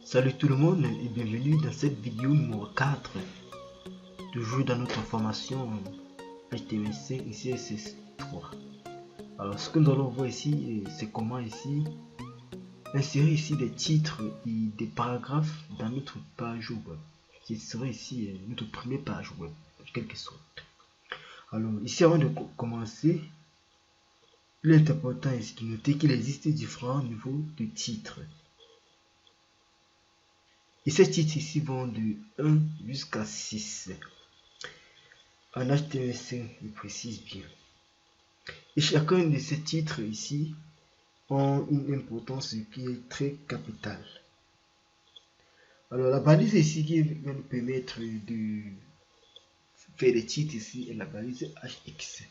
Salut tout le monde et bienvenue dans cette vidéo numéro 4, toujours dans notre formation HTML5 et CSS3. Alors ce que nous allons voir ici, c'est comment ici insérer ici des titres et des paragraphes dans notre page web, qui serait ici notre première page web, en quelque sorte. Alors ici, avant de commencer, il est important ici de noter qu'il existe différents niveaux de titres. Et ces titres ici vont de 1 jusqu'à 6. En HTML5, je précise bien. Et chacun de ces titres ici ont une importance qui est très capitale. Alors la balise ici qui va nous permettre de faire des titres ici est la balise HX.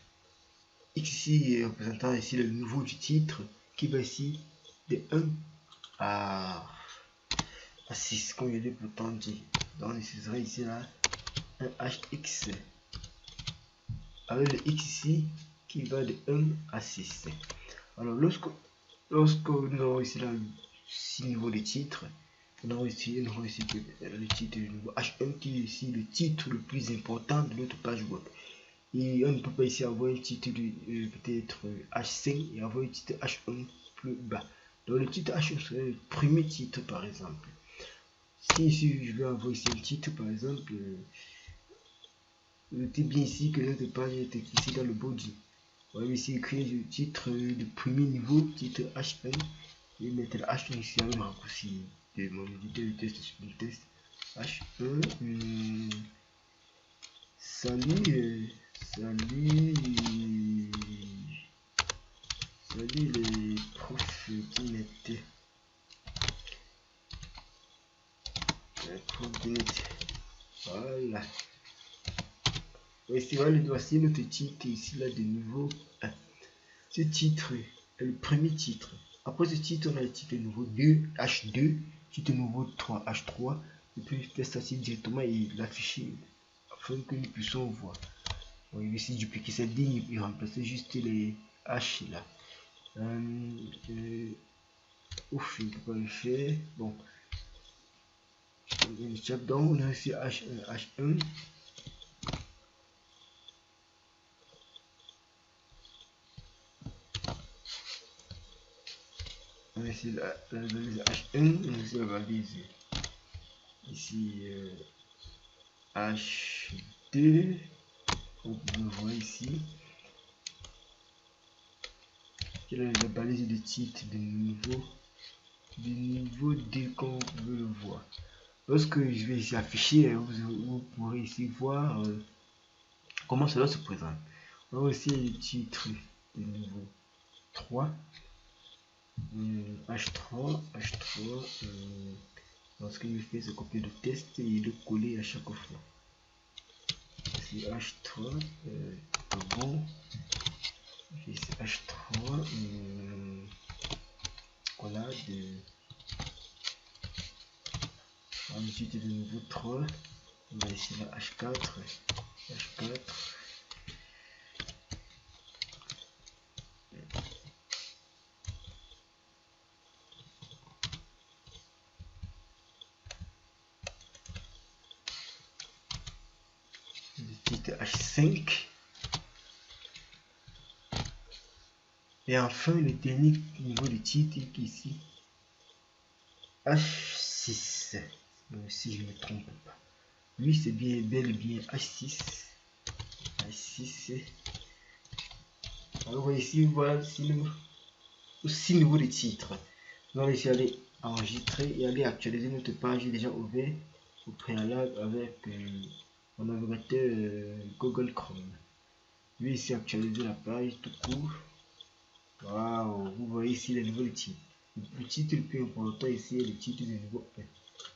X ici représentant ici le niveau du titre qui va ici de 1 à 6, comme je l'ai pourtant dit. Donc on utiliserait ici là un HX avec le X ici qui va de 1 à 6. Alors lorsque nous avons ici là 6 niveaux de titres, nous avons ici le titre du niveau H1 qui est ici le titre le plus important de notre page web. Et on ne peut pas ici avoir un titre de peut-être H5 et avoir un titre H1 plus bas. Donc le titre H1 serait le premier titre par exemple. Si ici je vais avoir ici un titre par exemple, notez bien ici que notre page est ici dans le body. On va ici écrire le titre de premier niveau, titre H1, et mettre le H1 ici avec le raccourci de mon éditeur de test sur le test. H1, salut les profs qui mettaient voilà. Voici voici notre titre ici là de niveau 1. Ce titre est le premier titre. Après ce titre, on a le titre nouveau 2 H2, titre nouveau 3 H3, et puis faire ça directement et l'afficher afin que nous puissions voir. On va ici dupliquer cette ligne et remplacer juste les H là. Ouf, je ne peux pas le faire. Bon, donc on a ici H1, H1. On a ici la valise H1, on a ici la valise ici H2, vous pouvez voir ici quelle est la balise de titre de niveau 2 comme vous pouvez le voir. Lorsque je vais ici afficher, vous pourrez ici voir comment cela se présente. On a aussi le titre de niveau 3 H3 ce que je fais c'est copier le test et le coller à chaque fois. Ici H3 bon, ici H3 voilà ensuite de niveau 3 on va ici la H4 H5 et enfin le dernier niveau de titre ici H6, si je ne me trompe pas. Lui c'est bien bel et bien H6. Alors ici voilà 6 niveaux de titres. Nous allons ici aller enregistrer et aller actualiser notre page déjà ouverte au préalable avec mon navigateur Google Chrome. Lui ici actualiser la page tout court. Waouh, vous voyez ici les niveaux de titres. Le titre le plus important ici est le titre du niveau 1.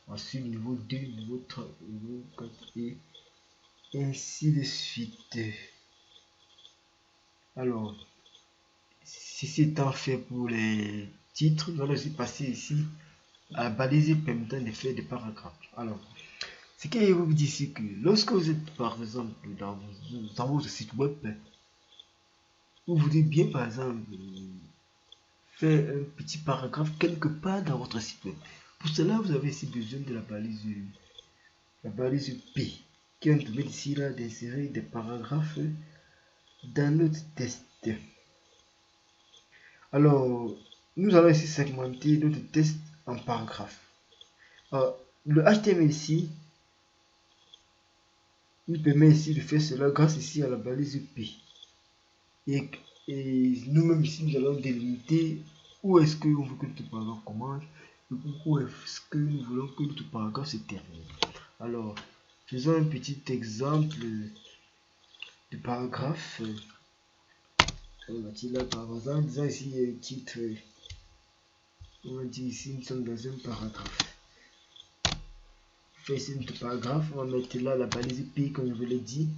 Ensuite niveau 2, niveau 3, niveau 4 et ainsi de suite. Alors, si c'est en fait pour les titres, nous allons aussi passer ici à la balise permettant de faire des paragraphes. Alors, ce que je vous dis ici que lorsque vous êtes par exemple dans votre site web, vous voulez bien par exemple faire un petit paragraphe quelque part dans votre site web. Pour cela, vous avez ici besoin de la balise P, qui va nous permettre ici là d'insérer des paragraphes dans notre test. Alors, nous allons ici segmenter notre test en paragraphes. Le HTML ici nous permet ici de faire cela grâce ici à la balise P. Et nous-mêmes ici, nous allons délimiter où est-ce que on veut que notre paragraphe commence, où est-ce que nous voulons que notre paragraphe se termine. Alors, faisons un petit exemple de paragraphe. Là, par exemple, disons ici titre. On va dire ici, nous sommes dans un paragraphe. Fait ici notre paragraphe, on va mettre là la balise P comme je vous l'ai dit.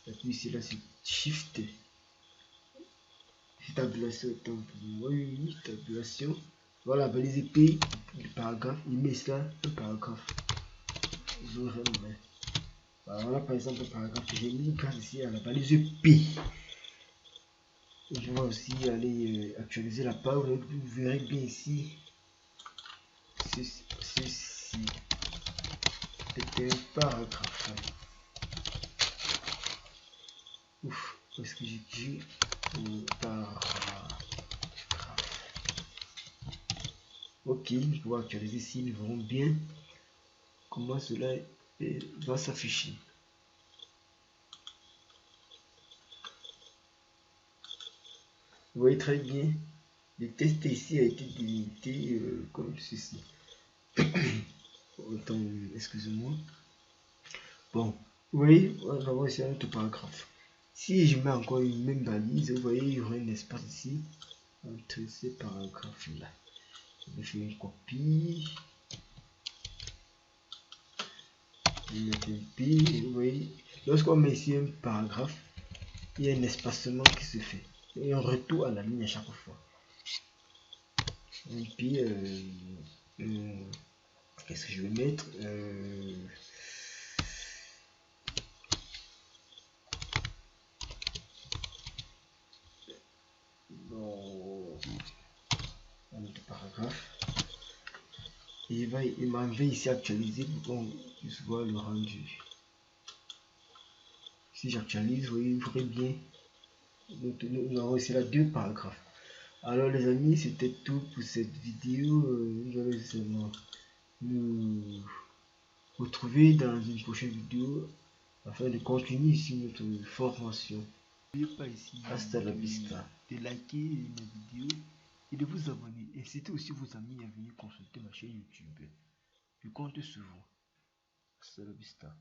Et puis ici, là, c'est Shift. Tabulation, oui, tabulation. Voilà, balise P du paragraphe. Il met ça, un paragraphe. Voilà, par exemple, un paragraphe que j'ai mis grâce ici à la balise P. Et je vais aussi aller actualiser la page. Vous verrez bien ici. Ceci est un paragraphe. Ouf, est-ce que j'ai dit paragraphe? Ok, nous pouvons actualiser ici. Nous verrons bien comment cela va s'afficher. Vous voyez très bien, le test ici a été délimité comme ceci. Autant, excusez-moi. Bon, vous voyez, on va voir ici un autre paragraphe. Si je mets encore une même balise, vous voyez, il y aura un espace ici entre ces paragraphes-là. Je vais faire une copie. Je vais mettre un P. Et vous voyez, lorsqu'on met ici un paragraphe, il y a un espacement qui se fait. Et un retour à la ligne à chaque fois. Et puis, qu'est-ce que je vais mettre bon, un autre paragraphe. Et il m'a enlevé ici actualiser pour qu'on puisse voir le rendu. Si j'actualise, vous verrez bien. Nous avons ici là 2 paragraphes. Alors les amis, c'était tout pour cette vidéo. Nous allons seulement nous retrouver dans une prochaine vidéo afin de continuer ici notre formation. N'oubliez pas ici hasta la vista de liker mes vidéos et de vous abonner. Incitez aussi vos amis à venir consulter ma chaîne YouTube. Je compte sur vous. Hasta la vista.